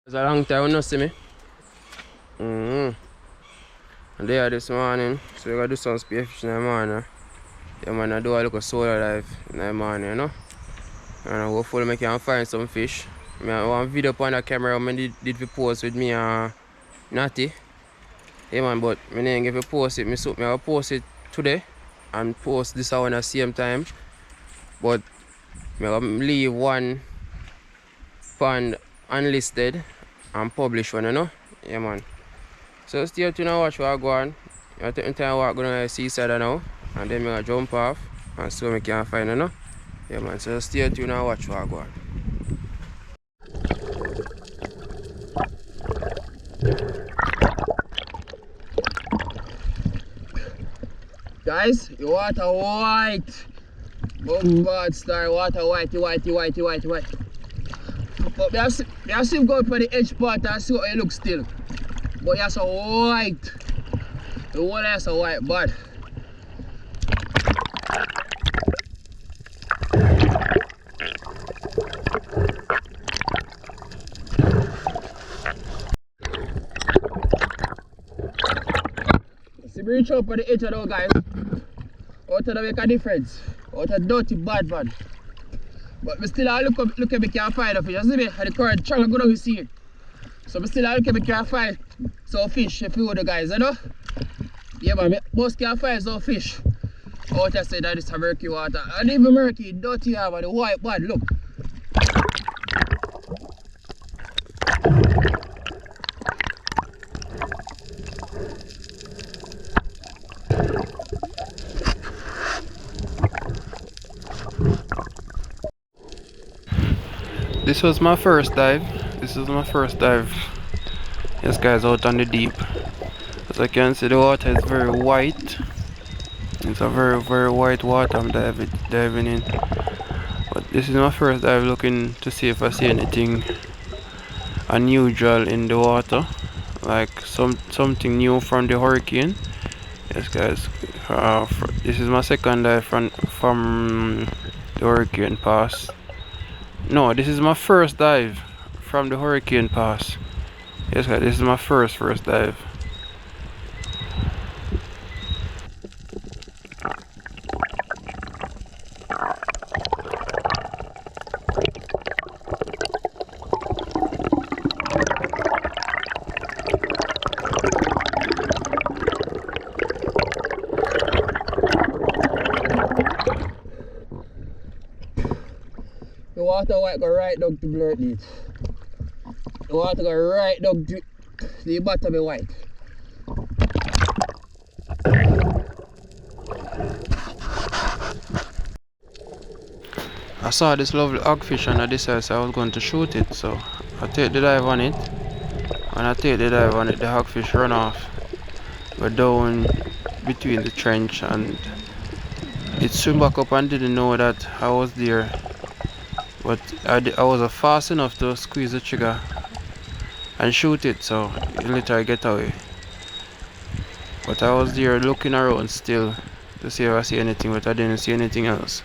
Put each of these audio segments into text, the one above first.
It's a long time you not see me. And there this morning, so we're gonna do some spearfish in the morning. Yeah man, I do a little solar life in the morning, you know. And hopefully I can find some fish. I want video on the camera when I did the post with me Natty. Yeah man, but I didn't get to post it. I will post it today and post this one at the same time. But I will leave one pond unlisted and publish one, you know. Yeah man. So stay tuned and watch what I go on. I take time to walk going to the seaside now. And then I'm going to jump off and see what I can find, you know. Yeah man, so stay tuned and watch what I go on. Guys, the water white. Bombard star, water whitey. But I see go for the edge part and see what it looks still. But you're so white. The water is so white, but see, reach up for the edge of those guys. Out of the make a difference. Out of dirty bad man. But we still look at me can find a fish. You see me? And the current channel go down you see it. So we still look at me can find some fish if you the guys, you know? Yeah man, most can find some fish. Out of say that it's a murky water. And even murky, dirty water, the white bad, look. This was my first dive. Yes guys, out on the deep. As I can see, the water is very white. It's a very white water I'm diving in. But this is my first dive, looking to see if I see anything unusual in the water. Like something new from the hurricane. Yes guys, this is my second dive from the hurricane pass. No, this is my first dive from the hurricane pass. Yes guys, this is my first dive. The water white go right down to blur it. The water go right down to the bottom of white. I saw this lovely hogfish and I decided I was going to shoot it, so I take the dive on it. When I take the dive on it, the hogfish run off. We're down between the trench and it swim back up and didn't know that I was there. But I was fast enough to squeeze the trigger and shoot it, so it literally get away. But I was there looking around still to see if I see anything, but I didn't see anything else.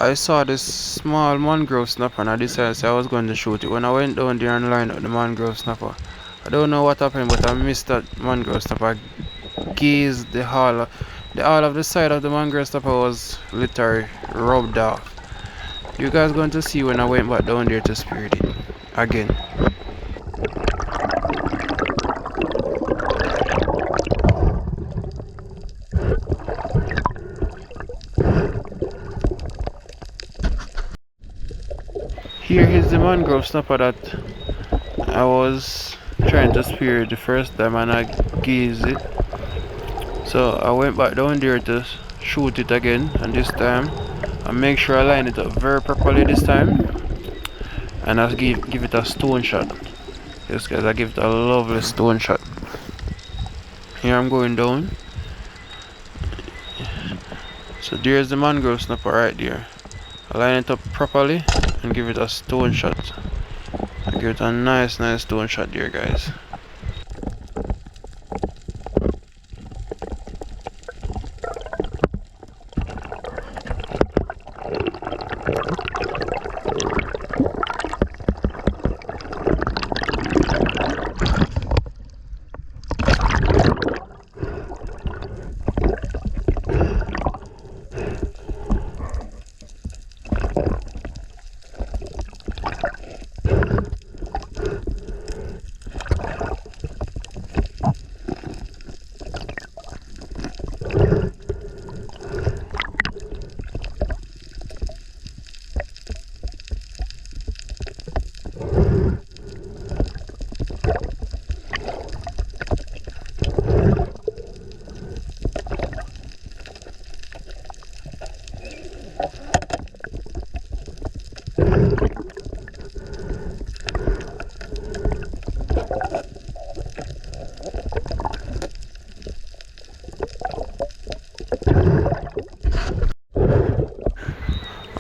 I saw this small mangrove snapper and I decided I was going to shoot it. When I went down there and lined up the mangrove snapper, I don't know what happened, but I missed that mangrove snapper. Gazed the hull of the side of the mangrove snapper was literally rubbed off. You guys going to see when I went back down there to spirit it again. Here is the mangrove snapper that I was trying to spear the first time and I gazed it. So I went back down there to shoot it again, and this time I make sure I line it up very properly this time, and I give it a stone shot. Yes guys, I give it a lovely stone shot. Here I'm going down. So there's the mangrove snapper right there. I line it up properly and give it a stone shot. I give it a nice stone shot there guys.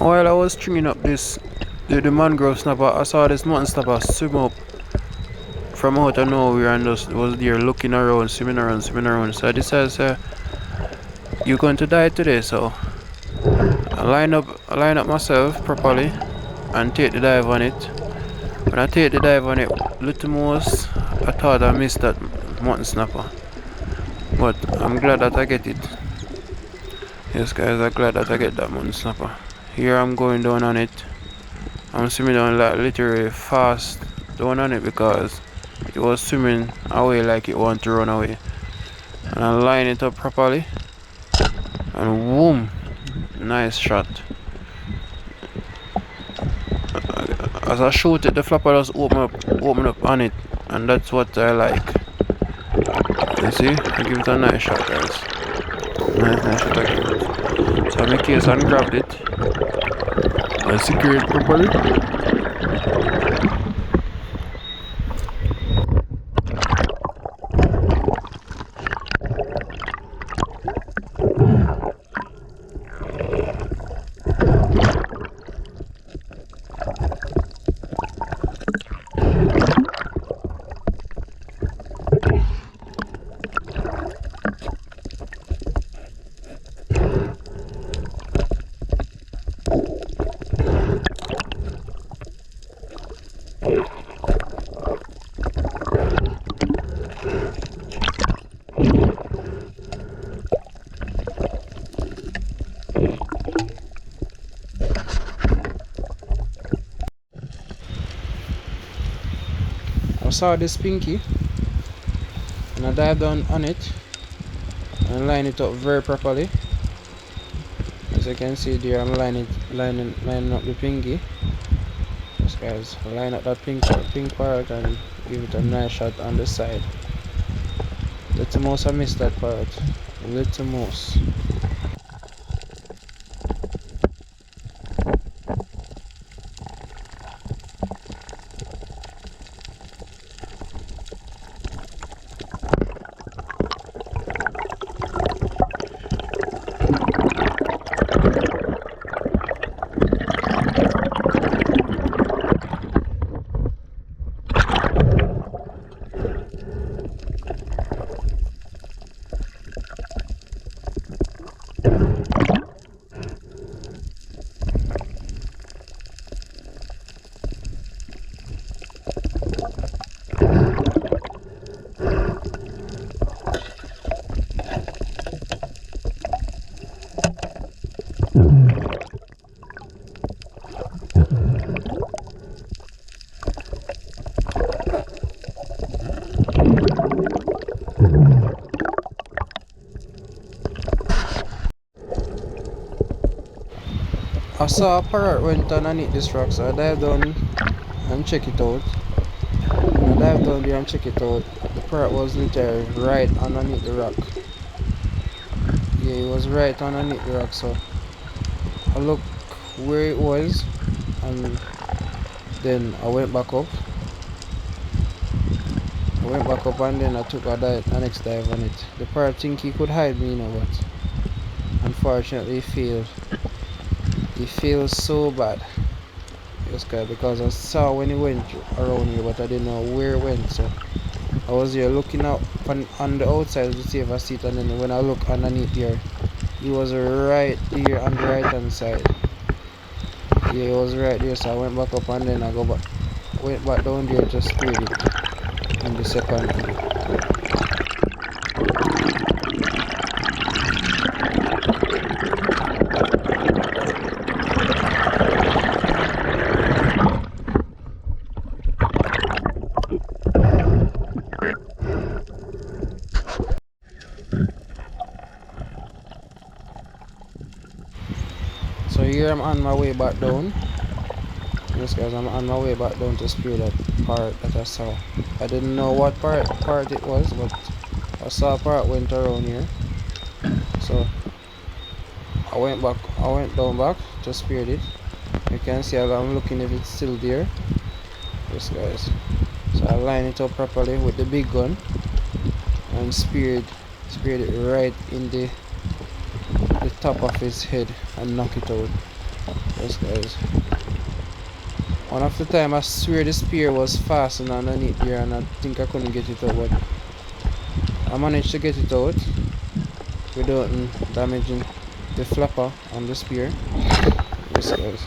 While I was stringing up the mangrove snapper, I saw this mountain snapper swim up from out of nowhere and just was there looking around, swimming around. So I decided, you're going to die today, so I line up myself properly and take the dive on it. When I take the dive on it, little most I thought I missed that mountain snapper, but I'm glad that I get it. Yes guys, I'm glad that I get that mountain snapper. Here I'm going down on it. I'm swimming down like literally fast down on it because it was swimming away like it wanted to run away. And I line it up properly and boom, nice shot. As I shoot it, the flapper just open up on it, and that's what I like. You see, I give it a nice shot guys. Nice shot I give it. So I make case and grabbed it. I secure it properly. I saw this pinky and I dive down on it and line it up very properly. As you can see there, I'm lining up the pinky. Yes guys, line up that pink part and give it a nice shot on the side. Little mouse, I missed that part. Little mouse. saw a parrot went underneath this rock, so I dived down and check it out. When I dived down there and check it out, the parrot was literally right underneath the rock. Yeah, it was right underneath the rock, so I looked where it was and then I went back up. And then I took a next dive on it. The parrot think he could hide me, but unfortunately he failed. He failed so bad. This guy, because I saw when he went around here, but I didn't know where it went. So I was here looking out on the outside to see if I see it, and then when I look underneath here, he was right there on the right hand side. Yeah, he was right there, so I went back up and then I went back down there to spray it in the second video. So here I'm on my way back down. Yes guys, I'm on my way back down to spear that parrot that I saw. I didn't know what parrot it was, but I saw a parrot went around here. So I went down back to spear it. You can see I'm looking if it's still there. Yes guys. So I line it up properly with the big gun and speared it right in the top of his head and knock it out. Yes guys. One of the time I swear the spear was fastened underneath there and I think I couldn't get it out, but I managed to get it out without damaging the flapper on the spear. Yes guys.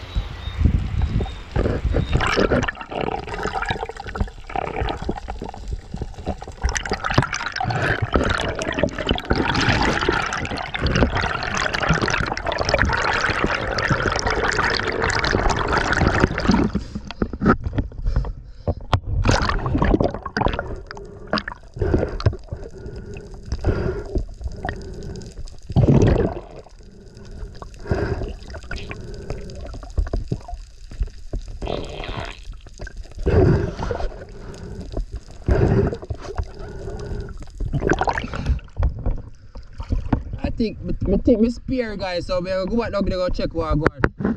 I think my spear guys, so I go back down there go check what I got.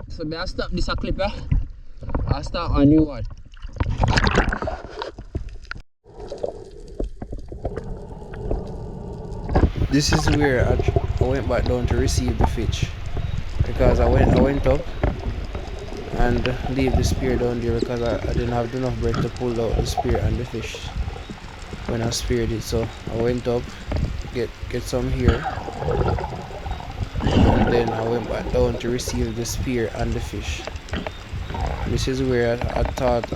So I stop this a clip, I start a new one. This is where I went back down to receive the fish, because I went up and leave the spear down there because I didn't have enough breath to pull out the spear and the fish when I speared it. So I went up, get some here, and then I went back down to receive the spear and the fish. This is where I thought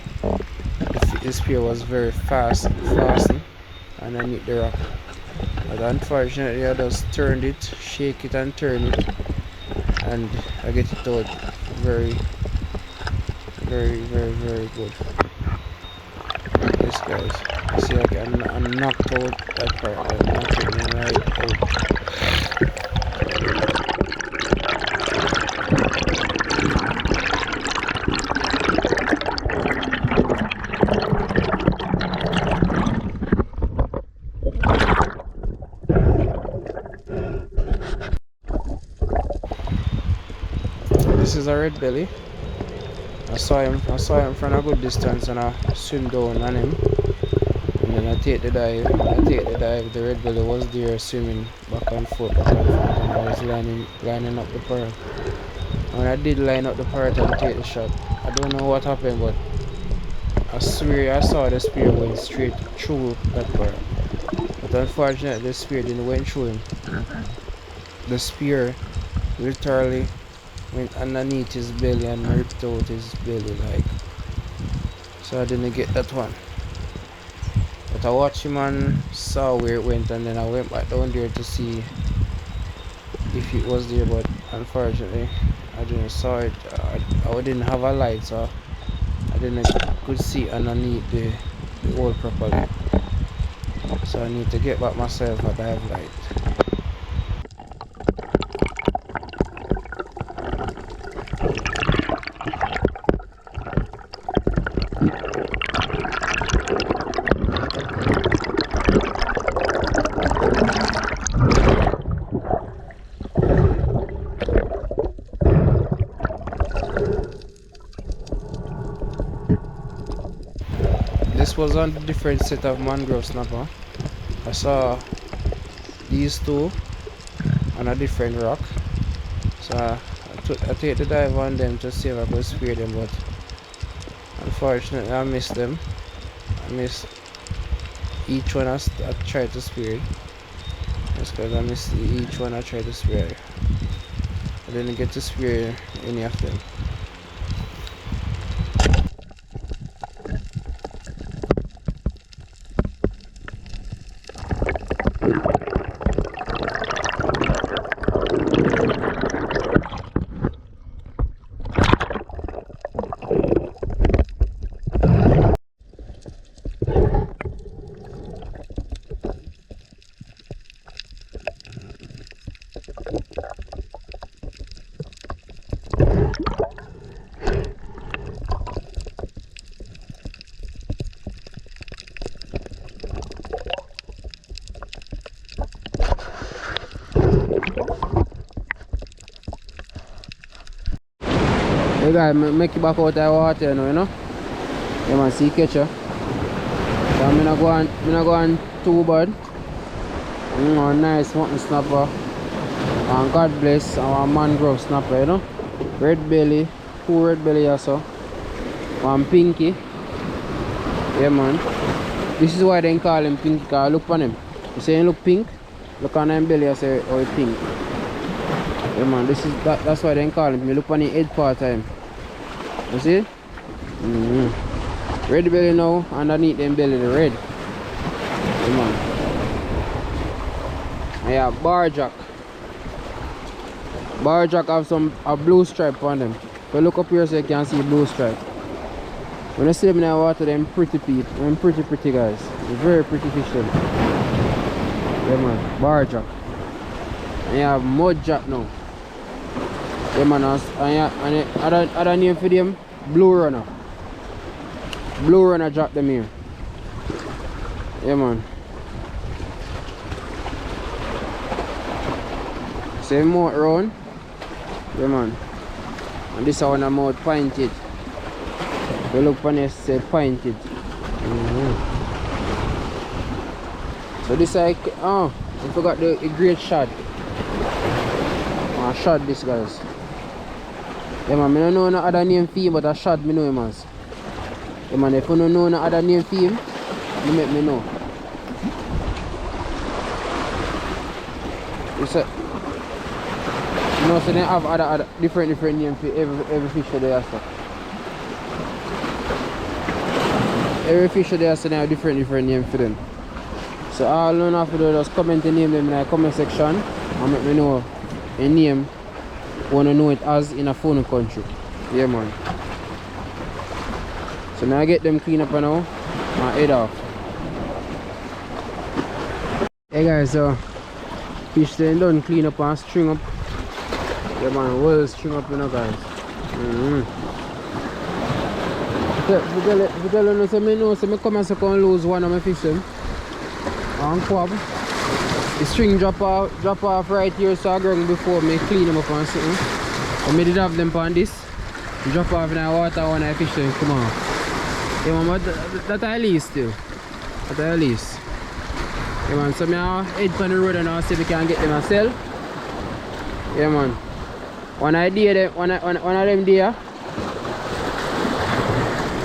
the spear was very fast and I hit the rock, but unfortunately I just turned it, shake it and turn it, and I get it out very good. Yes guys, see I knocked out that part, I knocked it right out. This is a red belly. I saw him from a good distance and I swim down on him. And then I take the dive. When I take the dive, the red belly was there swimming back and forth, and I was lining up the parrot. When I did line up the parrot and take the shot, I don't know what happened, but I swear I saw the spear went straight through that parrot. But unfortunately the spear didn't went through him. The spear literally went underneath his belly and ripped out his belly, like. So I didn't get that one. But I watched him and saw where it went, and then I went back down there to see if it was there, but unfortunately I didn't saw it. I didn't have a light, so I could see underneath the hole properly. So I need to get back myself a dive light. This was on a different set of mangrove snapper. I saw these two on a different rock. So I take the dive on them to see if I could spear them, but unfortunately I missed them. I missed each one I tried to spear. That's because I missed each one I tried to spear. I didn't get to spear any of them. Hey guys, make it back out of the water, you know? Yeah man, see catcher. So I'm not going too bad. Nice mountain snapper. And God bless our mangrove snapper, you know? Red belly, 2 red belly also. 1 pinky. Yeah man. This is why they call him pinky, because look on him. You say he look pink, look on him belly, I say oh pink. Yeah man, that's why they call him. You look on the head part of him. You see? Red belly now, underneath them belly the red. Yeah man. And yeah, barjack. Barjack have a blue stripe on them. If you look up here so you can see blue stripe. When I see them in the water, they're pretty guys. They're very pretty fish them. Yeah man, barjack. And you have mudjack now. Yeah man, and other name for them, blue runner. Blue runner drop them here. Yeah man. Same mouth round. Yeah man. And this one a mouth pointed. You look on it, say pointed. So this like I forgot the great shot. I shot this guys. Yeah man, I don't know no other name for him, but I shot me know him as. Yeah man, if you don't know no other name for him, you make me know. It's a, you know, so they have other different names for every fish they have. Every fish they have, so they have different names for them. So all you have to do is comment the name them in the comment section and make me know a name you want to know it as in a foreign country. Yeah man. So now I get them clean up now and head off. Hey guys, so fish then done clean up and string up. Yeah man, well string up, you know guys. If you tell you so I come and second lose one of my fish them. And crab. The string drop off right here so I ground before me clean them up and something. I did have them on this. Drop off in the water when I fish them come on. Yeah man, but that I least too. That I least. Yeah man, so I head on the road and I'll see if we can get them and sell. Yeah man. One of them there.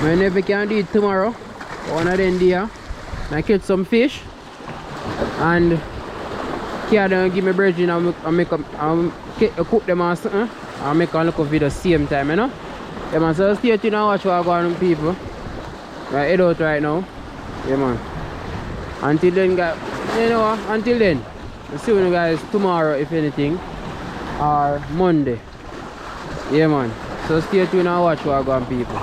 I never can do it tomorrow. One of them there. I catch some fish. And here they give me bread and I cook them or something. And make a look of video same time, you know. Yeah man, so stay tuned and watch what I go on people. Right, head out right now. Yeah man. Until then guys, you know what, until then, I'll see you guys tomorrow if anything. Or Monday. Yeah man. So stay tuned and watch what I go on people.